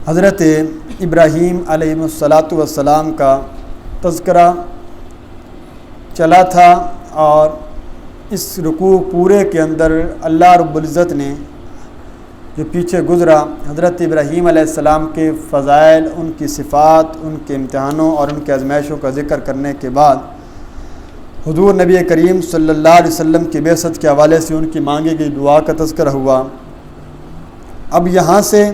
حضرت ابراہیم علیہ السلام کا تذکرہ چلا تھا، اور اس رکوع پورے کے اندر اللہ رب العزت نے جو پیچھے گزرا حضرت ابراہیم علیہ السلام کے فضائل، ان کی صفات، ان کے امتحانوں اور ان کے آزمائشوں کا ذکر کرنے کے بعد حضور نبی کریم صلی اللہ علیہ وسلم کی بعثت کے حوالے سے ان کی مانگی گئی دعا کا تذکرہ ہوا۔ اب یہاں سے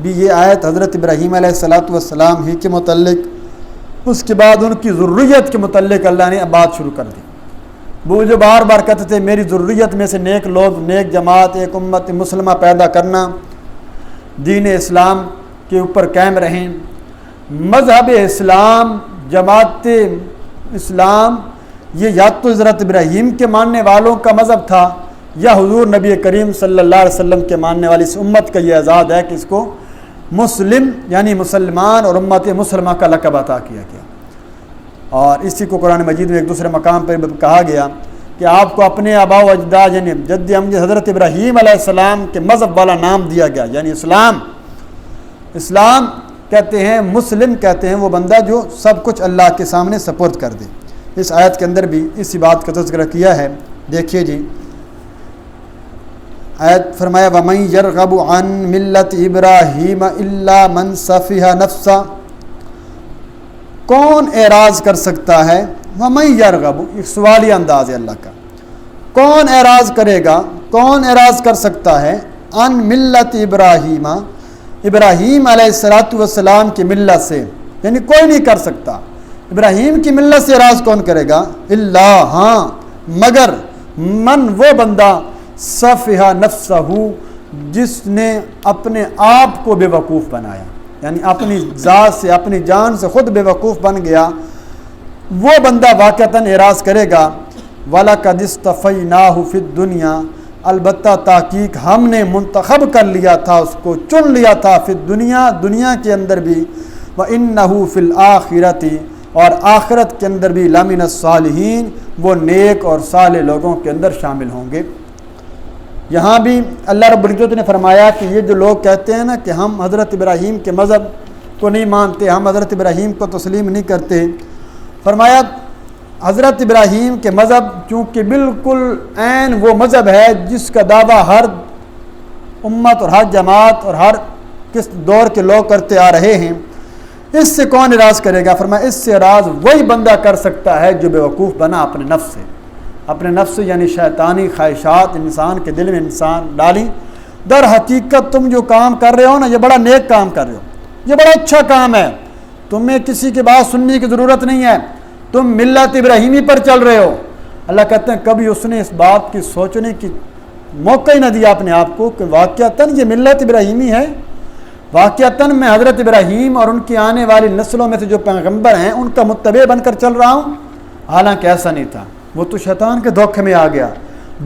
بھی یہ آیت حضرت ابراہیم علیہ السلام ہی کے متعلق، اس کے بعد ان کی ذریت کے متعلق اللہ نے بات شروع کر دی۔ وہ جو بار بار کہتے تھے میری ذریت میں سے نیک لوگ، نیک جماعت، ایک امت مسلمہ پیدا کرنا، دین اسلام کے اوپر قائم رہیں۔ مذہب اسلام، جماعت اسلام، یہ یا تو حضرت ابراہیم کے ماننے والوں کا مذہب تھا یا حضور نبی کریم صلی اللہ علیہ وسلم کے ماننے والی اس امت کا یہ اعزاز ہے کہ اس کو مسلم یعنی مسلمان اور امت مسلمہ کا لقب عطا کیا گیا۔ اور اسی کو قرآن مجید میں ایک دوسرے مقام پر کہا گیا کہ آپ کو اپنے آباء و اجداد یعنی جد امجد حضرت ابراہیم علیہ السلام کے مذہب والا نام دیا گیا، یعنی اسلام کہتے ہیں، مسلم کہتے ہیں وہ بندہ جو سب کچھ اللہ کے سامنے سپرد کر دے۔ اس آیت کے اندر بھی اسی بات کا تذکرہ کیا ہے۔ دیکھیے جی، آیت فرمایا وَمَن يَرْغَبُ عَن مِلَّةِ إِبْرَاهِيمَ إِلَّا مَن سَفِهَ نَفْسَهُ، کون اعراض کر سکتا ہے؟ وَمَن يَرْغَبُ، ایک سوالی انداز ہے اللہ کا، کون اعراض کرے گا، کون اعراض کر سکتا ہے عن ملت ابراہیم، ابراہیم علیہ السلام کی ملت سے، یعنی کوئی نہیں کر سکتا۔ ابراہیم کی ملت سے اعراض کون کرے گا؟ اللہ، ہاں مگر من، وہ بندہ صفحہ نفسہ، جس نے اپنے آپ کو بے وقوف بنایا، یعنی اپنی ذات سے، اپنی جان سے خود بے وقوف بن گیا، وہ بندہ واقعتاً اعراض کرے گا۔ وَلَقَدِ اصْطَفَيْنَاهُ فِي الدُّنْيَا، البتہ تحقیق ہم نے منتخب کر لیا تھا، اس کو چن لیا تھا، فی الدنیا، دنیا کے اندر بھی، وَإِنَّهُ فِي الْآخِرَةِ، اور آخرت کے اندر بھی، لَمِنَ الصَّالِحِينَ، وہ نیک اور صالح لوگوں کے اندر شامل ہوں گے۔ یہاں بھی اللہ رب العزت نے فرمایا کہ یہ جو لوگ کہتے ہیں نا کہ ہم حضرت ابراہیم کے مذہب کو نہیں مانتے، ہم حضرت ابراہیم کو تسلیم نہیں کرتے، فرمایا حضرت ابراہیم کے مذہب چونکہ بالکل عین وہ مذہب ہے جس کا دعویٰ ہر امت اور ہر جماعت اور ہر کس دور کے لوگ کرتے آ رہے ہیں، اس سے کون اعراض کرے گا؟ فرمایا اس سے اعراض وہی بندہ کر سکتا ہے جو بے وقوف بنا اپنے نفس سے، اپنے نفس یعنی شیطانی خواہشات انسان کے دل میں انسان ڈالی۔ در حقیقت تم جو کام کر رہے ہو نا، یہ بڑا نیک کام کر رہے ہو، یہ بڑا اچھا کام ہے، تمہیں کسی کی بات سننے کی ضرورت نہیں ہے، تم ملت ابراہیمی پر چل رہے ہو۔ اللہ کہتے ہیں کبھی اس نے اس بات کی سوچنے کی موقع ہی نہ دیا اپنے آپ کو کہ واقعتاً یہ ملت ابراہیمی ہے، واقعتاً میں حضرت ابراہیم اور ان کی آنے والی نسلوں میں سے جو پیغمبر ہیں ان کا متبع بن کر چل رہا ہوں۔ حالانکہ ایسا نہیں تھا، وہ تو شیطان کے دھوکے میں آ گیا،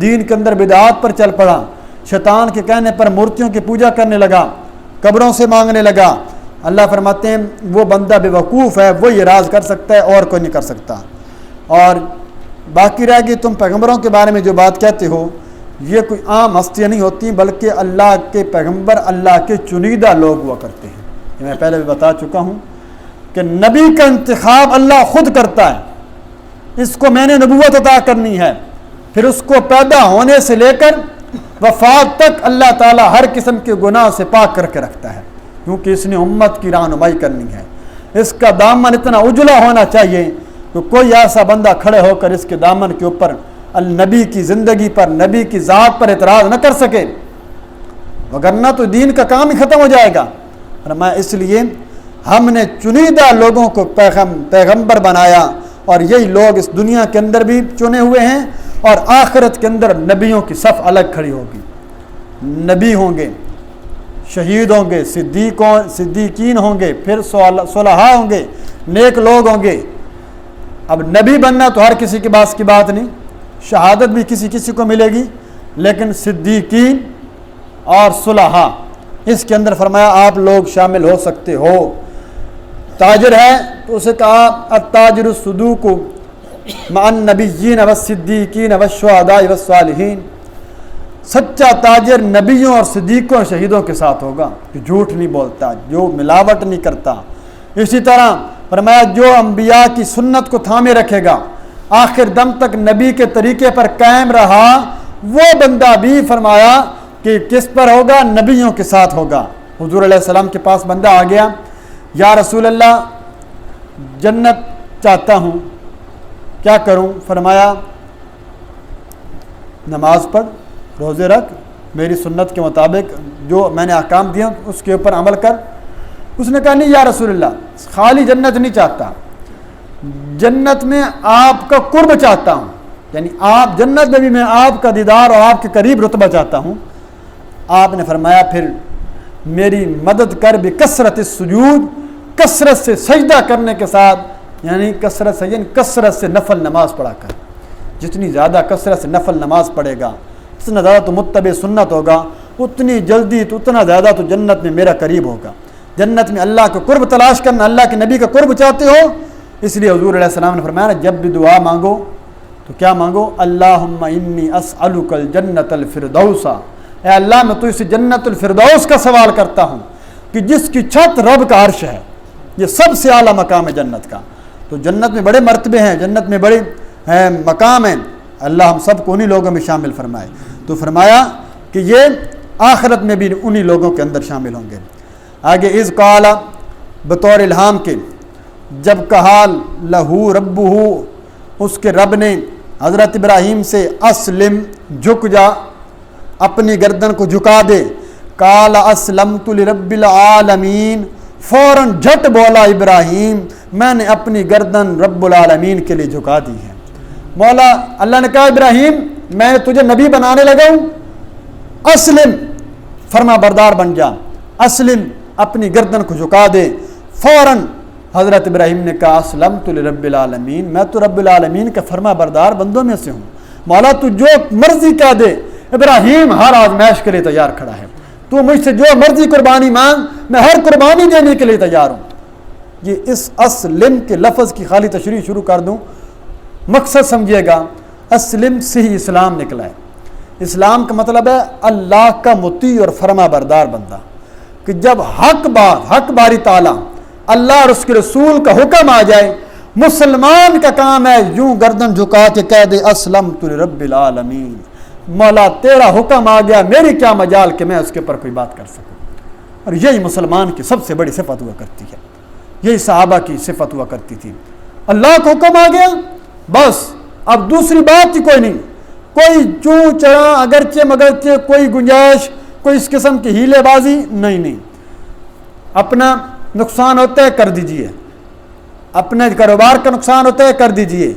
دین کے اندر بدعات پر چل پڑا، شیطان کے کہنے پر مورتیوں کی پوجا کرنے لگا، قبروں سے مانگنے لگا۔ اللہ فرماتے ہیں وہ بندہ بے وقوف ہے، وہ اعراض کر سکتا ہے اور کوئی نہیں کر سکتا۔ اور باقی رہ گئی تم پیغمبروں کے بارے میں جو بات کہتے ہو، یہ کوئی عام ہستیاں نہیں ہوتی بلکہ اللہ کے پیغمبر اللہ کے چنیدہ لوگ ہوا کرتے ہیں۔ یہ میں پہلے بھی بتا چکا ہوں کہ نبی کا انتخاب اللہ خود کرتا ہے، اس کو میں نے نبوت عطا کرنی ہے، پھر اس کو پیدا ہونے سے لے کر وفات تک اللہ تعالیٰ ہر قسم کے گناہ سے پاک کر کے رکھتا ہے، کیونکہ اس نے امت کی رہنمائی کرنی ہے۔ اس کا دامن اتنا اجلا ہونا چاہیے کہ کوئی ایسا بندہ کھڑے ہو کر اس کے دامن کے اوپر النبی کی زندگی پر، نبی کی ذات پر اعتراض نہ کر سکے، وگرنہ تو دین کا کام ہی ختم ہو جائے گا۔ فرمایا اس لیے ہم نے چنیدہ لوگوں کو پیغمبر بنایا، اور یہی لوگ اس دنیا کے اندر بھی چنے ہوئے ہیں، اور آخرت کے اندر نبیوں کی صف الگ کھڑی ہوگی، نبی ہوں گے، شہید ہوں گے، صدیقین ہوں گے، پھر صلحاء ہوں گے، نیک لوگ ہوں گے۔ اب نبی بننا تو ہر کسی کے پاس کی بات نہیں، شہادت بھی کسی کو ملے گی، لیکن صدیقین اور صلحاء اس کے اندر فرمایا آپ لوگ شامل ہو سکتے ہو۔ تاجر ہے تو اسے کہا التاجر الصدوق مع النبیین والصدیقین والشہداء والصالحین، سچا تاجر نبیوں اور صدیقوں اور شہیدوں کے ساتھ ہوگا، جو جھوٹ نہیں بولتا، جو ملاوٹ نہیں کرتا۔ اسی طرح فرمایا جو انبیاء کی سنت کو تھامے رکھے گا، آخر دم تک نبی کے طریقے پر قائم رہا، وہ بندہ بھی فرمایا کہ کس پر ہوگا؟ نبیوں کے ساتھ ہوگا۔ حضور علیہ السلام کے پاس بندہ آ گیا، یا رسول اللہ جنت چاہتا ہوں، کیا کروں؟ فرمایا نماز پڑھ، روزے رکھ، میری سنت کے مطابق جو میں نے احکام دیے اس کے اوپر عمل کر۔ اس نے کہا نہیں یا رسول اللہ، خالی جنت نہیں چاہتا، جنت میں آپ کا قرب چاہتا ہوں، یعنی آپ جنت میں بھی میں آپ کا دیدار اور آپ کے قریب رتبہ چاہتا ہوں۔ آپ نے فرمایا پھر میری مدد کر بکثرت السجود، کثرت سے سجدہ کرنے کے ساتھ، یعنی کثرت سے نفل نماز پڑھا کر۔ جتنی زیادہ کثرت سے نفل نماز پڑھے گا، اتنا زیادہ تو متبع سنت ہوگا، اتنی جلدی تو اتنا زیادہ تو جنت میں میرا قریب ہوگا۔ جنت میں اللہ کا قرب تلاش کرنا، اللہ کے نبی کا قرب چاہتے ہو، اس لیے حضور علیہ السلام نے فرمایا نا جب بھی دعا مانگو تو کیا مانگو؟ اللہم انی اسألک الجنت الفردوس، اے اللہ میں تو اس جنت الفردوس کا سوال کرتا ہوں کہ جس کی چھت رب کا عرش ہے، یہ سب سے اعلیٰ مقام ہے جنت کا۔ تو جنت میں بڑے مرتبے ہیں، جنت میں بڑے مقام ہیں، اللہ ہم سب کو انہی لوگوں میں شامل فرمائے۔ تو فرمایا کہ یہ آخرت میں بھی انہی لوگوں کے اندر شامل ہوں گے۔ آگے اذ قال، بطور الہام کے، جب کہا لہو ربہ، اس کے رب نے حضرت ابراہیم سے اسلم، جھک جا، اپنی گردن کو جھکا دے۔ قال اسلمت لرب العالمین، فوراً جھٹ بولا ابراہیم میں نے اپنی گردن رب العالمین کے لیے جھکا دی ہے۔ مولا اللہ نے کہا ابراہیم میں تجھے نبی بنانے لگا ہوں، اسلم، فرما بردار بن جا، اسلم، اپنی گردن کو جھکا دے۔ فوراً حضرت ابراہیم نے کہا اسلمت لرب العالمین، میں تو رب العالمین کا فرما بردار بندوں میں سے ہوں، مولا تو جو مرضی کہہ دے۔ ابراہیم ہر آزمائش کے لیے تیار کھڑا ہے، تو مجھ سے جو مرضی قربانی مانگ، میں ہر قربانی دینے کے لیے تیار ہوں۔ یہ اس اسلم کے لفظ کی خالی تشریح شروع کر دوں، مقصد سمجھیے گا، اسلم سے ہی اسلام نکلا ہے۔ اسلام کا مطلب ہے اللہ کا مطیع اور فرما بردار بندہ، کہ جب حق باری تعالیٰ اللہ اور اس کے رسول کا حکم آ جائے، مسلمان کا کام ہے یوں گردن جھکا کے کہہ دے اسلمت لرب العالمین، مولا تیرا حکم آ گیا، میری کیا مجال کہ میں اس کے پر کوئی بات کر سکوں۔ اور یہی مسلمان کی سب سے بڑی صفت ہوا کرتی ہے، یہی صحابہ کی صفت ہوا کرتی تھی۔ اللہ کا حکم آ گیا، بس اب دوسری بات ہی کوئی نہیں، کوئی چوں چڑا اگرچہ مگرچہ کوئی گنجائش، کوئی اس قسم کی ہیلے بازی نہیں۔ اپنا نقصان ہوتا ہے کر دیجئے، اپنے کاروبار کا نقصان ہوتا ہے کر دیجئے،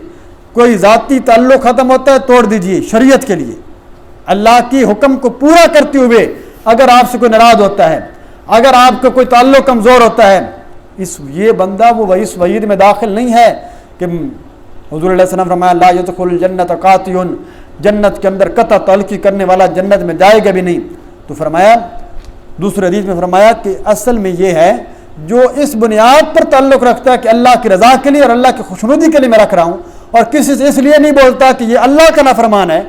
کوئی ذاتی تعلق ختم ہوتا ہے توڑ دیجئے، شریعت کے لیے اللہ کی حکم کو پورا کرتے ہوئے اگر آپ سے کوئی ناراض ہوتا ہے، اگر آپ کا کوئی تعلق کمزور ہوتا ہے، یہ بندہ وہ اس وعید میں داخل نہیں ہے کہ حضور علیہ السلام فرمایا لا يدخل الجنت قاطع، جنت کے اندر قطع تعلقی کرنے والا جنت میں جائے گا بھی نہیں۔ تو فرمایا دوسرے حدیث میں فرمایا کہ اصل میں یہ ہے جو اس بنیاد پر تعلق رکھتا ہے کہ اللہ کی رضا کے لیے اور اللہ کی خوشنودی کے لیے میں رکھ رہا ہوں، اور کسی سے اس لیے نہیں بولتا کہ یہ اللہ کا نافرمان ہے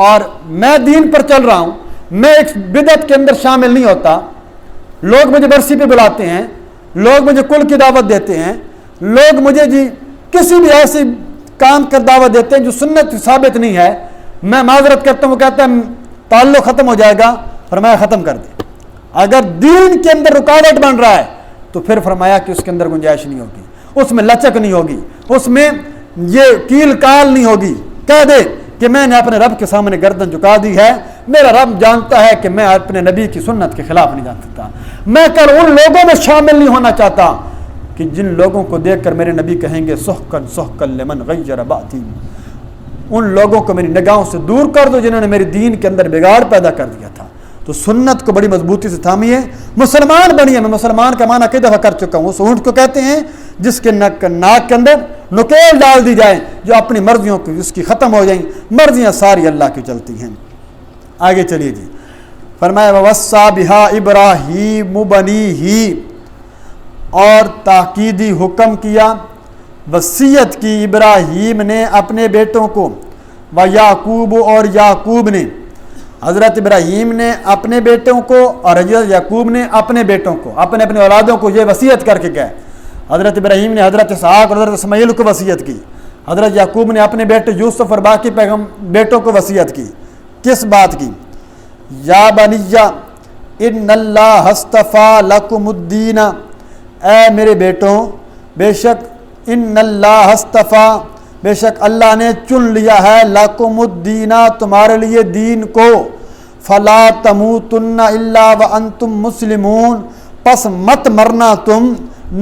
اور میں دین پر چل رہا ہوں، میں ایک بدعت کے اندر شامل نہیں ہوتا، لوگ مجھے برسی پہ بلاتے ہیں، لوگ مجھے کل کی دعوت دیتے ہیں، لوگ مجھے کسی بھی ایسی کام کر دعوت دیتے ہیں جو سنت ثابت نہیں ہے، میں معذرت کرتا ہوں، وہ کہتا ہے تعلق ختم ہو جائے گا، فرمایا ختم کر دے۔ اگر دین کے اندر رکاوٹ بن رہا ہے تو پھر فرمایا کہ اس کے اندر گنجائش نہیں ہوگی، اس میں لچک نہیں ہوگی، اس میں یہ کیل کال نہیں ہوگی، کہہ دے کہ میں نے اپنے رب کے سامنے گردن جھکا دی ہے، میرا رب جانتا ہے کہ میں اپنے نبی کی سنت کے خلاف نہیں جان سکتا، میں کل ان لوگوں میں شامل نہیں ہونا چاہتا کہ جن لوگوں کو دیکھ کر میرے نبی کہیں گے سحقن سحقن لمن غیر بعدی، ان لوگوں کو میری نگاہوں سے دور کر دو جنہوں نے میری دین کے اندر بگاڑ پیدا کر دیا تھا۔ تو سنت کو بڑی مضبوطی سے تھامیے، مسلمان بنیے۔ میں مسلمان کا معنی کئی دفعہ کر چکا ہوں، اس اونٹ کو کہتے ہیں جس کے ناک کے اندر نکیل ڈال دی جائے، جو اپنی مرضیوں کی اس کی ختم ہو جائیں، مرضیاں ساری اللہ کی چلتی ہیں۔ آگے چلیے جی، فرمایا وَوَصَّى بِهَا إِبْرَاهِيمُ بَنِيهِ، اور تاکیدی حکم کیا، وصیت کی ابراہیم نے اپنے بیٹوں کو، وَيَعْقُوبُ، اور یعقوب نے، حضرت ابراہیم نے اپنے بیٹوں کو اور حضرت یعقوب نے اپنے بیٹوں کو، اپنے اپنے اولادوں کو یہ وصیت کر کے گئے۔ حضرت ابراہیم نے حضرت اسحاق اور حضرت اسماعیل کو وصیت کی، حضرت یعقوب نے اپنے بیٹے یوسف اور باقی بیٹوں کو وصیت کی۔ کس بات کی؟ یا بنیہ ان اللہ اصطفیٰ لکم الدین، اے میرے بیٹوں، بے شک ان اللہ اصطفیٰ، بے شک اللہ نے چن لیا ہے، لکم الدین، تمہارے لیے دین کو، فلا تموتن الا وانتم مسلمون، پس مت مرنا تم،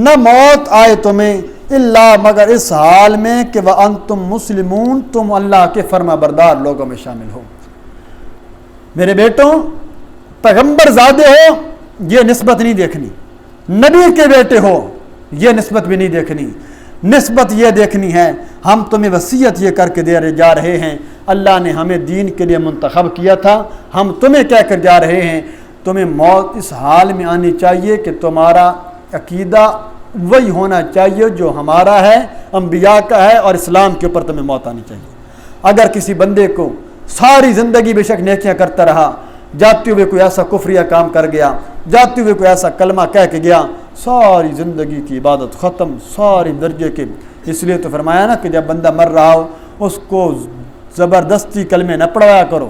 نہ موت آئے تمہیں، الا مگر اس حال میں کہ وانتم مسلمون، تم اللہ کے فرما بردار لوگوں میں شامل ہو۔ میرے بیٹوں، پیغمبر زادے ہو یہ نسبت نہیں دیکھنی، نبی کے بیٹے ہو یہ نسبت بھی نہیں دیکھنی، نسبت یہ دیکھنی ہے ہم تمہیں وصیت یہ کر کے دے جا رہے ہیں، اللہ نے ہمیں دین کے لیے منتخب کیا تھا، ہم تمہیں کہہ کر جا رہے ہیں تمہیں موت اس حال میں آنی چاہیے کہ تمہارا عقیدہ وہی ہونا چاہیے جو ہمارا ہے، انبیاء کا ہے، اور اسلام کے اوپر تمہیں موت آنی چاہیے۔ اگر کسی بندے کو ساری زندگی بے شک نیکیاں کرتا رہا، جاتے ہوئے کوئی ایسا کفریہ کام کر گیا، جاتے ہوئے کوئی ایسا کلمہ کہہ کے گیا، ساری زندگی کی عبادت ختم، ساری درجے کے، اس لیے تو فرمایا نا کہ جب بندہ مر رہا ہو اس کو زبردستی کلمے نہ پڑھوایا کرو،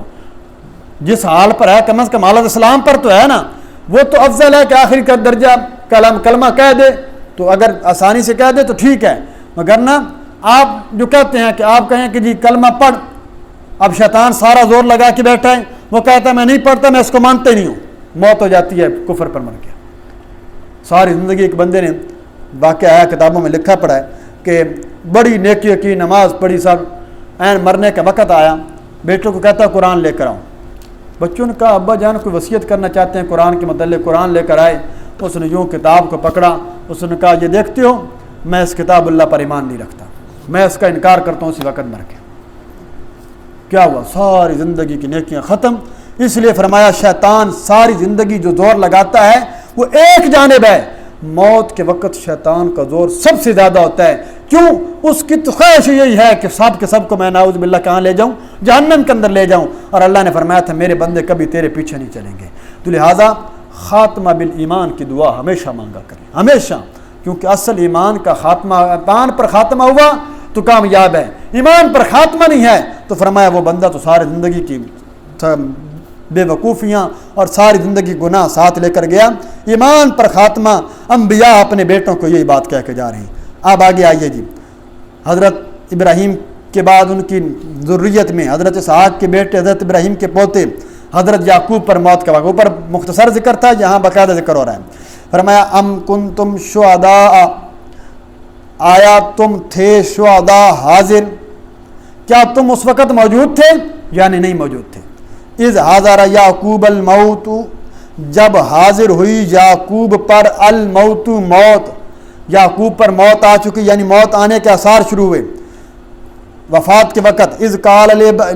جس حال پر ہے کم از کم حالت اسلام پر تو ہے نا، وہ تو افضل ہے کہ آخری کا درجہ کلمہ کہہ دے، تو اگر آسانی سے کہہ دے تو ٹھیک ہے، مگر نہ آپ جو کہتے ہیں کہ آپ کہیں کہ جی کلمہ پڑھ، اب شیطان سارا زور لگا کے بیٹھا ہے، وہ کہتا ہے میں نہیں پڑھتا، میں اس کو مانتا ہی نہیں ہوں، موت ہو جاتی ہے کفر پر مر کے۔ ساری زندگی ایک بندے نے واقعہ ہے کتابوں میں لکھا پڑا ہے کہ بڑی نیکی کی، نماز پڑھی، سب عین مرنے کا وقت آیا، بیٹوں کو کہتا قرآن لے کر آؤں، بچوں نے کہا ابا جان کوئی وصیت کرنا چاہتے ہیں قرآن کے متعلق، قرآن لے کر آئے، اس نے یوں کتاب کو پکڑا، اس نے کہا یہ دیکھتے ہو میں اس کتاب اللہ پر ایمان نہیں رکھتا، میں اس کا انکار کرتا ہوں، اسی وقت مر گیا۔ کیا ہوا؟ ساری زندگی کی نیکیاں ختم۔ اس لیے فرمایا شیطان ساری زندگی جو زور لگاتا ہے وہ ایک جانب ہے، موت کے وقت شیطان کا زور سب سے زیادہ ہوتا ہے، کیوں؟ اس کی تو خواہش یہی ہے کہ سب کے سب کو میں نعوذ باللہ کہاں لے جاؤں؟ جہنم کے اندر لے جاؤں، اور اللہ نے فرمایا تھا میرے بندے کبھی تیرے پیچھے نہیں چلیں گے۔ تو لہٰذا خاتمہ بالایمان کی دعا ہمیشہ مانگا کریں، ہمیشہ، کیونکہ اصل ایمان کا خاتمہ، ایمان پر خاتمہ ہوا تو کامیاب ہے، ایمان پر خاتمہ نہیں ہے تو فرمایا وہ بندہ تو ساری زندگی کی بے وقوفیاں اور ساری زندگی گناہ ساتھ لے کر گیا۔ ایمان پر خاتمہ، انبیاء اپنے بیٹوں کو یہی بات کہہ کے جا رہے ہیں۔ اب آگے آئیے جی، حضرت ابراہیم کے بعد ان کی ذریت میں حضرت اسحاق کے بیٹے، حضرت ابراہیم کے پوتے حضرت یعقوب پر موت کا واقعہ، اوپر مختصر ذکر تھا، یہاں باقاعدہ ذکر ہو رہا ہے۔ فرمایا ام کنتم شہداء، آیا تم تھے شہداء حاضر، کیا تم اس وقت موجود تھے؟ یعنی نہیں موجود تھے۔ اذ حضر یعقوب الموت، جب حاضر ہوئی یعقوب پر الموت، موت، یعقوب پر موت آ چکی، یعنی موت آنے کے آثار شروع ہوئے وفات کے وقت۔ اذ قال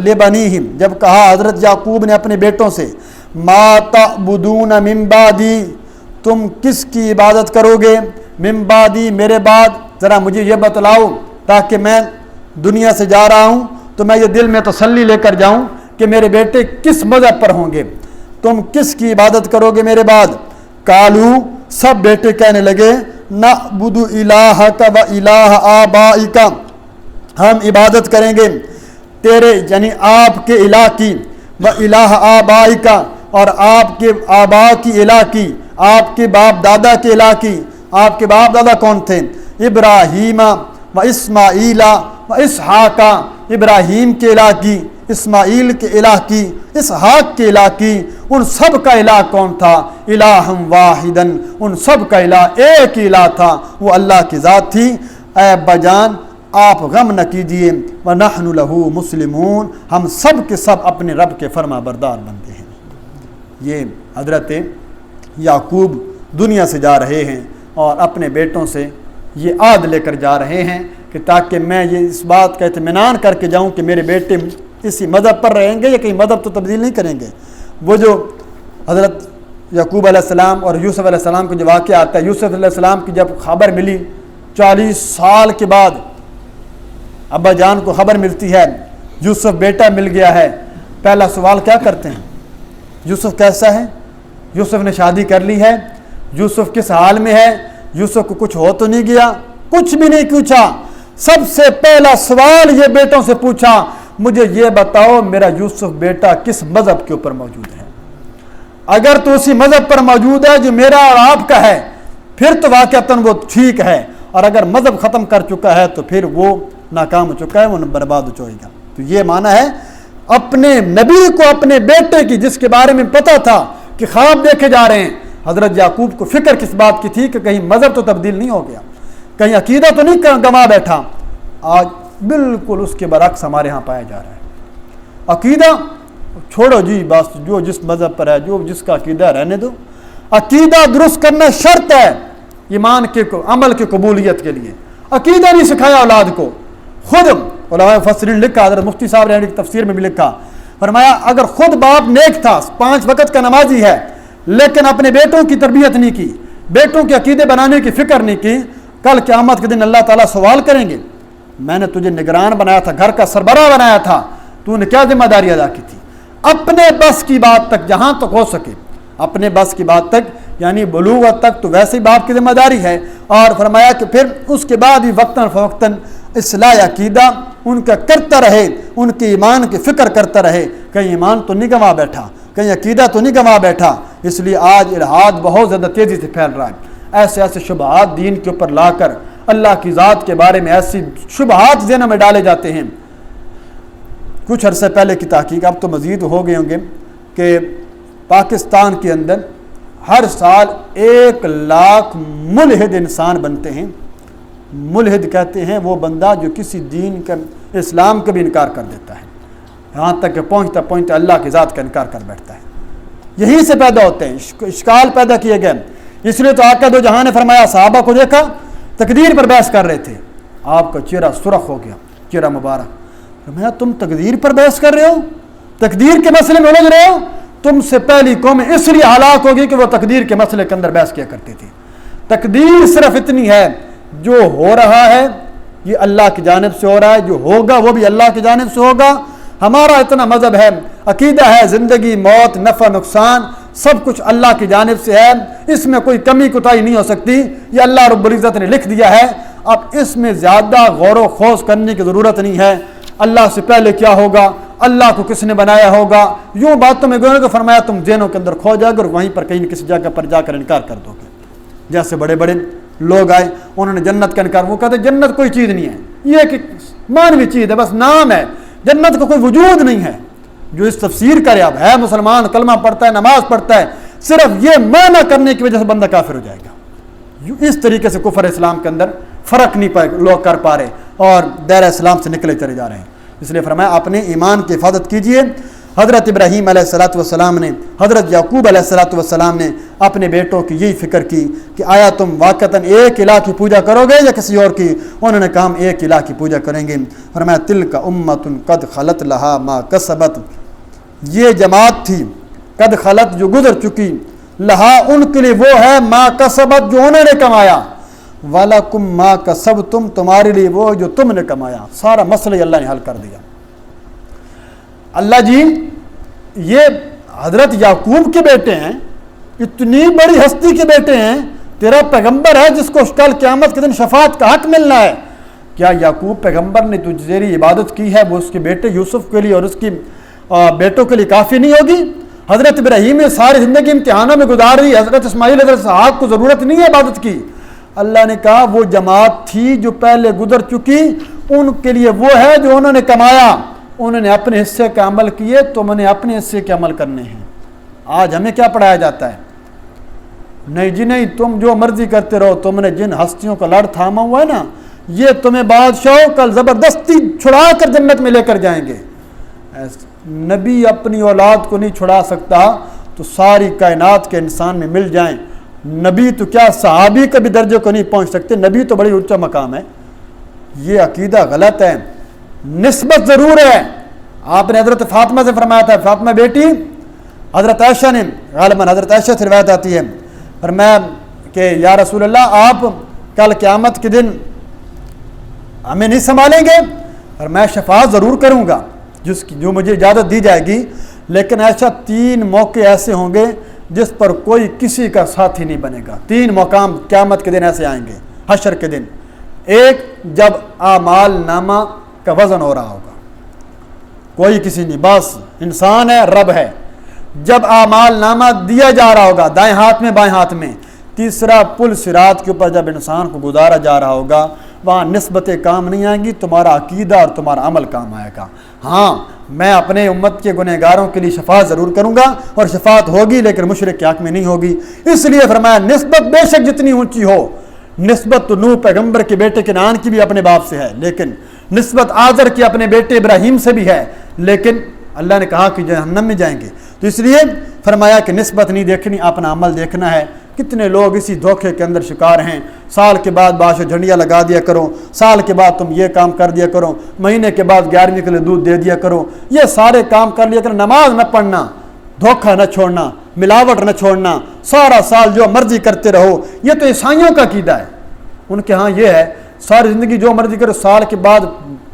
لبنیہم، جب کہا حضرت یعقوب نے اپنے بیٹوں سے، ما تعبدون من بعدی، تم کس کی عبادت کرو گے؟ من بعدی، میرے بعد، ذرا مجھے یہ بتلاؤ تاکہ میں دنیا سے جا رہا ہوں تو میں یہ دل میں تسلی لے کر جاؤں کہ میرے بیٹے کس مذہب پر ہوں گے، تم کس کی عبادت کرو گے میرے بعد؟ قالو، سب بیٹے کہنے لگے، نعبد الہک و الہ آبائک، ہم عبادت کریں گے تیرے یعنی آپ کے الہ کی، و الہ آبائک، اور آپ کے آبا کی الہ کی، آپ کے باپ دادا کے الہ کی۔ آپ کے باپ دادا کون تھے؟ ابراہیم و اسماعیل و اسحاق، ابراہیم کے الہ کی، اسماعیل کے الہ کی، اسحاق کے الہ کی۔ ان سب کا الہ کون تھا؟ الہ واحدن، ان سب کا الہ ایک ہی الہ تھا، وہ اللہ کی ذات تھی۔ اے ابا جان آپ غم نہ کیجئے، وَنَحْنُ لَهُ مُسْلِمُونَ، ہم سب کے سب اپنے رب کے فرما بردار بنتے ہیں۔ یہ حضرت یعقوب دنیا سے جا رہے ہیں اور اپنے بیٹوں سے یہ عہد لے کر جا رہے ہیں کہ تاکہ میں یہ اس بات کا اطمینان کر کے جاؤں کہ میرے بیٹے اسی مذہب پر رہیں گے یا کہیں مذہب تو تبدیل نہیں کریں گے۔ وہ جو حضرت یعقوب علیہ السلام اور یوسف علیہ السلام کو جو واقعہ آتا ہے، یوسف علیہ السلام کی جب خبر ملی 40 سال کے بعد ابا جان کو خبر ملتی ہے یوسف بیٹا مل گیا ہے، پہلا سوال کیا کرتے ہیں؟ یوسف کیسا ہے، یوسف نے شادی کر لی ہے، یوسف کس حال میں ہے، یوسف کو کچھ ہو تو نہیں گیا، کچھ بھی نہیں پوچھا. سب سے پہلا سوال یہ بیٹوں سے پوچھا، مجھے یہ بتاؤ میرا یوسف بیٹا کس مذہب کے اوپر موجود ہے. اگر تو اسی مذہب پر موجود ہے جو میرا اور آپ کا ہے پھر تو واقعتاً وہ ٹھیک ہے، اور اگر مذہب ختم کر چکا ہے تو پھر وہ ناکام ہو چکا ہے، وہ برباد ہو چکے گا. تو یہ معنی ہے اپنے نبی کو اپنے بیٹے کی، جس کے بارے میں پتا تھا کہ خواب دیکھے جا رہے ہیں. حضرت یعقوب کو فکر کس بات کی تھی کہ کہیں مذہب تو تبدیل نہیں ہو گیا، کہیں عقیدہ تو نہیں گما بیٹھا. آج بالکل اس کے برعکس ہمارے ہاں پایا جا رہا ہے. عقیدہ چھوڑو جی، بس جو جس مذہب پر ہے، جو جس کا عقیدہ رہنے دو. عقیدہ درست کرنا شرط ہے ایمان کے عمل کی قبولیت کے لیے. عقیدہ نہیں سکھایا اولاد کو. خود علماء مفسرین لکھا، حضرت مفتی صاحب نے تفسیر میں بھی لکھا، فرمایا اگر خود باپ نیک تھا، 5 وقت کا نمازی ہے، لیکن اپنے بیٹوں کی تربیت نہیں کی، بیٹوں کے عقیدے بنانے کی فکر نہیں کی، کل قیامت کے دن اللہ تعالیٰ سوال کریں گے، میں نے تجھے نگران بنایا تھا، گھر کا سربراہ بنایا تھا، تو نے کیا ذمہ داری ادا کی تھی. اپنے بس کی بات تک جہاں تک ہو سکے، اپنے بس کی بات تک یعنی بلوغت تک تو ویسے ہی باپ کی ذمہ داری ہے. اور فرمایا کہ پھر اس کے بعد بھی وقتاً فوقتاً اصلاح عقیدہ ان کا کرتا رہے، ان کے ایمان کی فکر کرتا رہے، کہیں ایمان تو نہیں گنوا بیٹھا، کہیں عقیدہ تو نہیں گنوا بیٹھا. اس لیے آج الحاد بہت زیادہ تیزی سے پھیل رہا ہے. ایسے ایسے شبہات دین کے اوپر لا کر اللہ کی ذات کے بارے میں ایسی شبہات ذہنوں میں ڈالے جاتے ہیں. کچھ عرصے پہلے کی تحقیق، اب تو مزید ہو گئے ہوں گے، کہ پاکستان کے اندر ہر سال 1 لاکھ ملحد انسان بنتے ہیں. ملحد کہتے ہیں وہ بندہ جو کسی دین کا، اسلام کا بھی انکار کر دیتا ہے، یہاں تک کہ پہنچتا پہنچتا اللہ کی ذات کا انکار کر بیٹھتا ہے. یہیں سے پیدا ہوتے ہیں، اشکال پیدا کیے گئے. اس لیے تو آقا دو جہاں نے فرمایا، صحابہ کو دیکھا تقدیر پر بحث کر رہے تھے، آپ کا چہرہ سرخ ہو گیا، چہرہ مبارک. فرمایا تم تقدیر پر بحث کر رہے ہو، تقدیر کے مسئلے میں الجھ رہے ہو؟ تم سے پہلی قوم اس لیے ہلاک ہوگی کہ وہ تقدیر کے مسئلے کے اندر بحث کیا کرتی تھی. تقدیر صرف اتنی ہے، جو ہو رہا ہے یہ اللہ کی جانب سے ہو رہا ہے، جو ہوگا وہ بھی اللہ کی جانب سے ہوگا. ہمارا اتنا مذہب ہے، عقیدہ ہے، زندگی موت نفع نقصان سب کچھ اللہ کی جانب سے ہے، اس میں کوئی کمی کوتاہی نہیں ہو سکتی، یہ اللہ رب العزت نے لکھ دیا ہے. اب اس میں زیادہ غور و خوض کرنے کی ضرورت نہیں ہے. اللہ سے پہلے کیا ہوگا، اللہ کو کس نے بنایا ہوگا، یوں باتوں میں گویا کہ فرمایا تم ذہنوں کے اندر کھو جائے گا اور وہیں پر کہیں کسی جگہ پر جا کر انکار کر دو گے. جیسے بڑے بڑے لوگ آئے، انہوں نے جنت کا انکار، وہ کہتے جنت کوئی چیز نہیں ہے، یہ ایک مانوی چیز ہے، بس نام ہے، جنت کا کوئی وجود نہیں ہے. جو اس تفسیر کرے، اب ہے مسلمان، کلمہ پڑھتا ہے، نماز پڑھتا ہے، صرف یہ معنی کرنے کی وجہ سے بندہ کافر ہو جائے گا. اس طریقے سے کفر اسلام کے اندر فرق نہیں پائے لوگ کر پا رہے اور دائرہ اسلام سے نکلے چلے جا رہے ہیں. اس لیے فرمایا اپنے ایمان کی حفاظت کیجئے. حضرت ابراہیم علیہ السلام نے، حضرت یعقوب علیہ السلام نے اپنے بیٹوں کی یہی فکر کی کہ آیا تم واقعتاً ایک الہ کی پوجا کرو گے یا کسی اور کی؟ انہوں نے کہا ہم ایک الہ کی پوجا کریں گے. فرمایا تلک امۃ قد خلت لہا ما کسبت، یہ جماعت تھی قد خلت جو گزر چکی، لہا ان کے لیے وہ ہے، ما کسبت جو انہوں نے کمایا، وَلَكُمْ مَا كَسَبْتُمْ تمہارے لیے وہ جو تم نے کمایا. سارا مسئلہ اللہ نے حل کر دیا. اللہ جی یہ حضرت یعقوب کے بیٹے ہیں، اتنی بڑی ہستی کے بیٹے ہیں، تیرا پیغمبر ہے جس کو کل قیامت کے دن شفاعت کا حق ملنا ہے، کیا یعقوب پیغمبر نے تجھے عبادت کی ہے وہ اس کے بیٹے یوسف کے لیے اور اس کی بیٹوں کے لیے کافی نہیں ہوگی؟ حضرت ابراہیم نے ساری زندگی امتحانوں میں گزار دی، حضرت اسماعیل حضرت اسحاق کو ضرورت نہیں ہے عبادت کی. اللہ نے کہا وہ جماعت تھی جو پہلے گزر چکی، ان کے لیے وہ ہے جو انہوں نے کمایا، انہوں نے اپنے حصے کا عمل کیے، تم نے اپنے حصے کے عمل کرنے ہیں. آج ہمیں کیا پڑھایا جاتا ہے؟ نہیں جی نہیں، تم جو مرضی کرتے رہو، تم نے جن ہستیوں کا لڑ تھاما ہوا ہے نا، یہ تمہیں بادشاہ کل زبردستی چھڑا کر جنت میں لے کر جائیں گے. نبی اپنی اولاد کو نہیں چھڑا سکتا تو ساری کائنات کے انسان میں مل جائیں. نبی تو کیا صحابی کے بھی درجے کو نہیں پہنچ سکتے، نبی تو بڑی اونچا مقام ہے. یہ عقیدہ غلط ہے. نسبت ضرور ہے. آپ نے حضرت فاطمہ سے فرمایا تھا، فاطمہ بیٹی، حضرت عائشہ نے، غالباً حضرت عائشہ سے روایت آتی ہے، فرمایا کہ یا رسول اللہ آپ کل قیامت کے دن ہمیں نہیں سنبھالیں گے؟ اور میں شفاعت ضرور کروں گا جو مجھے اجازت دی جائے گی، لیکن ایسا 3 موقع ایسے ہوں گے جس پر کوئی کسی کا ساتھی نہیں بنے گا۔ 3 مقام قیامت کے دن ایسے آئیں گے، حشر کے دن۔ ایک، جب اعمال نامہ کا وزن ہو رہا ہوگا، کوئی کسی نہیں، بس انسان ہے، رب ہے۔ جب اعمال نامہ دیا جا رہا ہوگا دائیں ہاتھ میں بائیں ہاتھ میں۔ تیسرا، پل صراط کے اوپر جب انسان کو گزارا جا رہا ہوگا، وہاں نسبتیں کام نہیں آئیں گی، تمہارا عقیدہ اور تمہارا عمل کام آئے گا۔ ہاں، میں اپنے امت کے گنہگاروں کے لیے شفاعت ضرور کروں گا، اور شفاعت ہوگی لیکن مشرک کے حق میں نہیں ہوگی۔ اس لیے فرمایا نسبت بے شک جتنی اونچی ہو، نسبت تو نوح پیغمبر کے بیٹے کنعان کی بھی اپنے باپ سے ہے، لیکن نسبت آزر کی اپنے بیٹے ابراہیم سے بھی ہے، لیکن اللہ نے کہا کہ جہنم میں جائیں گے۔ تو اس لیے فرمایا کہ نسبت نہیں دیکھنی، اپنا عمل دیکھنا ہے۔ کتنے لوگ اسی دھوکے کے اندر شکار ہیں، سال کے بعد باش جھنڈیاں لگا دیا کرو، سال کے بعد تم یہ کام کر دیا کرو، مہینے کے بعد 11ویں کے لیے دودھ دے دیا کرو، یہ سارے کام کر لیا کرو، نماز نہ پڑھنا، دھوکہ نہ چھوڑنا، ملاوٹ نہ چھوڑنا، سارا سال جو مرضی کرتے رہو۔ یہ تو عیسائیوں کا عقیدہ ہے، ان کے ہاں یہ ہے ساری زندگی جو مرضی کرو، سال کے بعد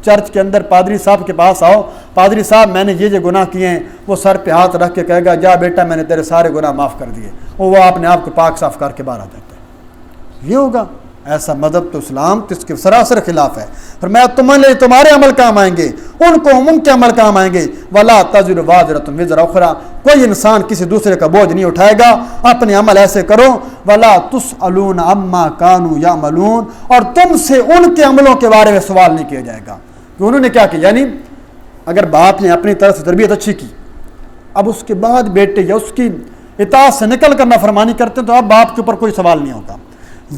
چرچ کے اندر پادری صاحب کے پاس آؤ، پادری صاحب میں نے یہ گناہ کیے ہیں، وہ سر پہ ہاتھ رکھ کے کہے گا جا بیٹا میں نے تیرے سارے گناہ معاف کر دیے، اور وہ اپنے آپ کو پاک صاف کر کے باہر آ جاتا ہے۔ یہ ہوگا ایسا مذہب تو اسلام تو اس کے سراسر خلاف ہے۔ فرمایا تمہارے عمل کام آئیں گے، ان کے عمل کام آئیں گے۔ ولا تزر وازرۃ وزر اخری، کوئی انسان کسی دوسرے کا بوجھ نہیں اٹھائے گا، اپنے عمل ایسے کرو۔ ولا تسألون عما كانوا يعملون، اور تم سے ان کے عملوں کے بارے میں سوال نہیں کیا جائے گا کہ انہوں نے کیا کیا۔ یعنی اگر باپ نے اپنی طرف سے تربیت اچھی کی، اب اس کے بعد بیٹے یا اس کی اطاعت سے نکل کر نافرمانی کرتے ہیں، تو اب باپ کے اوپر کوئی سوال نہیں ہوگا۔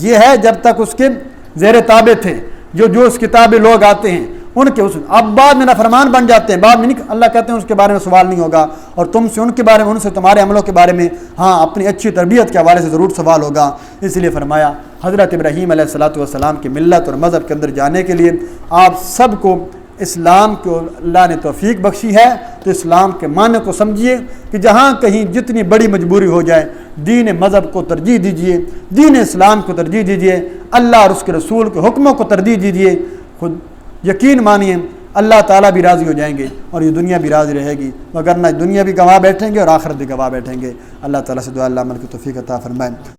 یہ ہے جب تک اس کے زیر تابع تھے، جو اس کتابیں لوگ آتے ہیں ان کے اب بعد میں نافرمان بن جاتے ہیں، بعد میں نہیں، اللہ کہتے ہیں اس کے بارے میں سوال نہیں ہوگا، اور تم سے ان کے بارے میں، ان سے تمہارے عملوں کے بارے میں ہاں اپنی اچھی تربیت کے حوالے سے ضرور سوال ہوگا۔ اس لیے فرمایا حضرت ابراہیم علیہ الصلوۃ والسلام کی ملت اور مذہب کے اندر جانے کے لیے آپ سب کو اسلام کو اللہ نے توفیق بخشی ہے، تو اسلام کے معنی کو سمجھیے کہ جہاں کہیں جتنی بڑی مجبوری ہو جائے، دین مذہب کو ترجیح دیجیے، دین اسلام کو ترجیح دیجیے، اللہ اور اس کے رسول کے حکموں کو ترجیح دیجیے۔ خود یقین مانیے اللہ تعالیٰ بھی راضی ہو جائیں گے اور یہ دنیا بھی راضی رہے گی، وگرنہ دنیا بھی گواہ بیٹھیں گے اور آخرت بھی گواہ بیٹھیں گے۔ اللہ تعالیٰ سے دعا اللہ عمل کی توفیق عطا فرمائے۔